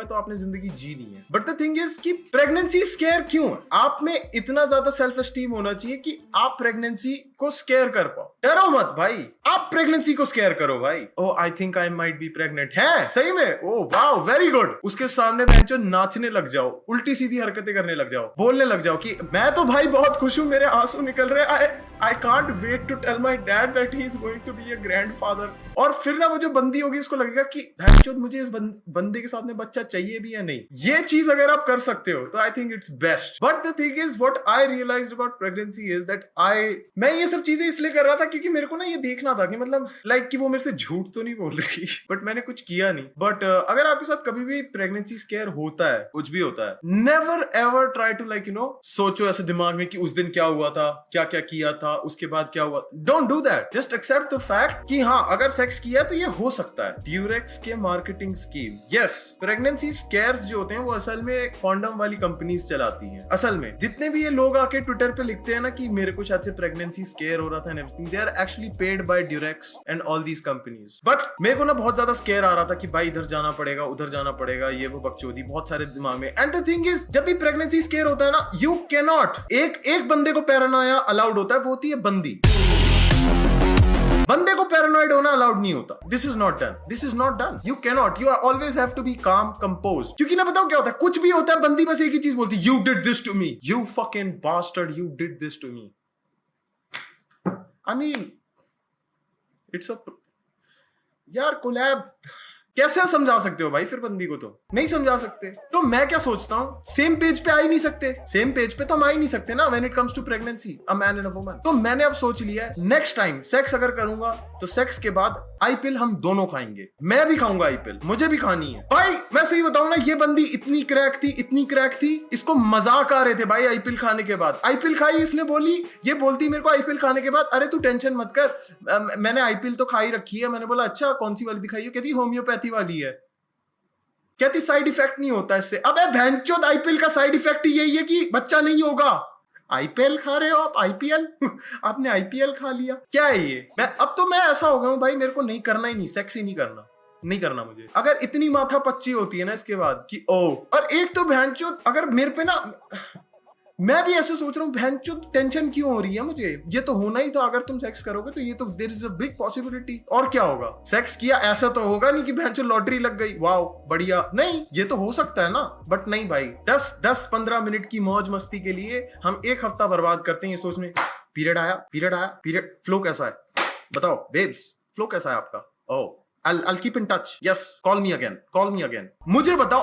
तो आपने जिंदगी जी नहीं है। बट द थिंग इज कि प्रेगनेंसी स्केयर क्यों है? आप में इतना ज्यादा सेल्फ एस्टीम होना चाहिए कि आप प्रेगनेंसी को स्केयर कर पाओ। डरो मत भाई, आप प्रेगनेंसी को स्केयर करो भाई। Oh I think I might be pregnant है सही में, ओ वाओ वेरी गुड। उसके सामने बेंचो नाचने लग जाओ, उल्टी सीधी हरकतें करने लग जाओ, बोलने लग जाओ कि मैं तो भाई बहुत खुश हूं, मेरे आंसू निकल रहे, I can't wait to tell my dad that he is going to be a grandfather. और फिर ना वो जो बंदी होगी उसको लगेगा कि मुझे इस बंदे के साथ में बच्चा चाहिए भी या नहीं। ये चीज अगर आप कर सकते हो तो I think it's best. But the thing is what I realised about pregnancy is that मैं ये सब चीजें इसलिए कर रहा था क्योंकि मेरे को ना ये देखना था कि मतलब लाइक कि वो मेरे से झूठ तो नहीं बोल रही बट मैंने कुछ किया नहीं। बट अगर आपके साथ कभी भी प्रेगनेंसी स्केयर होता है, कुछ भी होता है, never ever try to like सोचो ऐसे दिमाग में कि उस दिन क्या हुआ था, क्या क्या किया था, उसके बाद क्या हुआ। Don't do that, just accept the fact कि हाँ अगर सेक्स किया तो ये हो सकता है। ड्यूरेक्स के marketing scheme, yes pregnancy scares जो होते हैं वो असल में कॉन्डम वाली कंपनीज चलाती हैं। असल में जितने भी ये लोग आके ट्विटर पे लिखते हैं ना कि मेरे को शायद से प्रेगनेंसी स्केयर हो रहा था and everything, they are actually paid by Durex and all these companies. बट मेरे को ना बहुत ज्यादा स्केयर आ रहा था कि भाई इधर जाना पड़ेगा, उधर जाना पड़ेगा, ये वो बकचोदी बहुत सारे दिमाग में। एंड द थिंग इज जब भी प्रेगनेंसी स्केयर होता है ना, यू कैन नॉट, एक बंदे को पैरानोया अलाउड होता है, वो होती है बंदी। बंदे को पैरानॉइड होना अलाउड नहीं होता। This is not done, this is not done, you can not, you always have to be calm compose. क्योंकि ना बताओ क्या होता है, कुछ भी होता है बंदी बस एक ही चीज बोलती है, you did this to me, you fucking bastard, you did this to me. I mean it's a यार कोलैब। कैसे समझा सकते हो भाई फिर बंदी को? तो नहीं समझा सकते। तो मैं क्या सोचता हूँ, सेम पेज पे आ ही नहीं सकते, सेम पेज पे तो हम आ ही नहीं सकते ना when it comes to pregnancy, a man and a woman. तो मैंने अब सोच लिया है नेक्स्ट टाइम सेक्स अगर करूंगा तो सेक्स के बाद आईपीएल हम दोनों खाएंगे। मैं भी खाऊंगा आईपीएल, मुझे भी खानी है भाई। मैं सही बताऊं ना, ये बंदी इतनी क्रैक थी, इतनी क्रैक थी, इसको मजाक आ रहे थे भाई आईपीएल खाने के बाद। आईपीएल खाई इसने, बोली ये बोलती मेरे को आईपीएल खाने के बाद, अरे तू टेंशन मत कर, मैंने आईपीएल तो खाई रखी है। मैंने बोला अच्छा कौन सी वाली दिखाई है? कहती होम्योपैथी वाली है। कहती साइड इफेक्ट नहीं होता इससे। अबे भैंचोद, आईपीएल का साइड इफेक्ट यही है कि बच्चा नहीं होगा। आईपीएल खा रहे हो आप, आईपीएल आपने आईपीएल खा लिया, क्या है ये? अब तो मैं ऐसा हो गया हूं भाई, मेरे को नहीं करना ही नहीं, सेक्स ही नहीं करना, नहीं करना मुझे। अगर इतनी माथा पच्ची होती है ना इसके बाद कि ओ, और एक तो भैंचोद अगर मेरे पे ना, मैं भी ऐसे सोच रहा हूँ भैंचोद टेंशन क्यों हो रही है मुझे, ये तो होना ही था। अगर तुम सेक्स करोगे तो ये तो there is a big possibility. और क्या होगा, सेक्स किया ऐसा तो होगा नहीं कि भैंचोद लॉटरी लग गई, वाओ बढ़िया, नहीं ये तो हो सकता है ना। बट नहीं भाई, 10-15 मिनट की मौज मस्ती के लिए हम एक हफ्ता बर्बाद करते हैं ये सोचने, पीरियड आया, पीरियड फ्लो कैसा है बताओ बेब्स, फ्लो कैसा है आपका? ओ I'll keep in touch. Yes, call me again. मुझे बताओ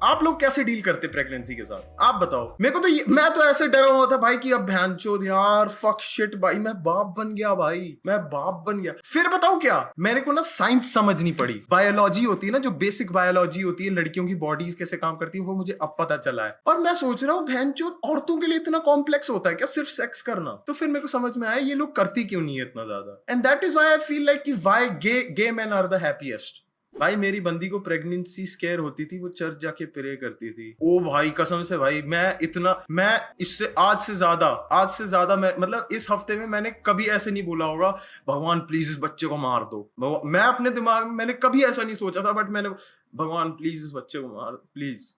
आप लोग कैसे डील करते प्रेगनेंसी के साथ? आप बताओ मेरे को। तो मैं तो ऐसे डरा हुआ था भाई कि अब भैंचोद यार फक शिट भाई, मैं बाप बन गया भाई, मैं बाप बन गया। फिर बताओ क्या, मेरे को ना साइंस समझनी पड़ी, बायोलॉजी होती है ना, जो बेसिक बायोलॉजी होती है, लड़कियों की बॉडीज कैसे काम करती है, वो मुझे अब पता चला है। और मैं सोच रहा हूँ भैंचोद औरतों के लिए इतना कॉम्प्लेक्स होता है क्या सिर्फ सेक्स करना? तो फिर मेरे को समझ में आया ये लोग करती क्यों नहीं है इतना ज्यादा। And that is why I feel like कि why gay man are the happiest. भाई मेरी बंदी को प्रेगनेंसी स्केयर होती थी, वो चर्च जाके प्रे करती थी। ओ भाई कसम से भाई, मैं इससे आज से ज्यादा मैं मतलब इस हफ्ते में मैंने कभी ऐसे नहीं बोला होगा भगवान प्लीज इस बच्चे को मार दो। मैं अपने दिमाग में मैंने कभी ऐसा नहीं सोचा था, बट मैंने भगवान प्लीज इस बच्चे को मार, प्लीज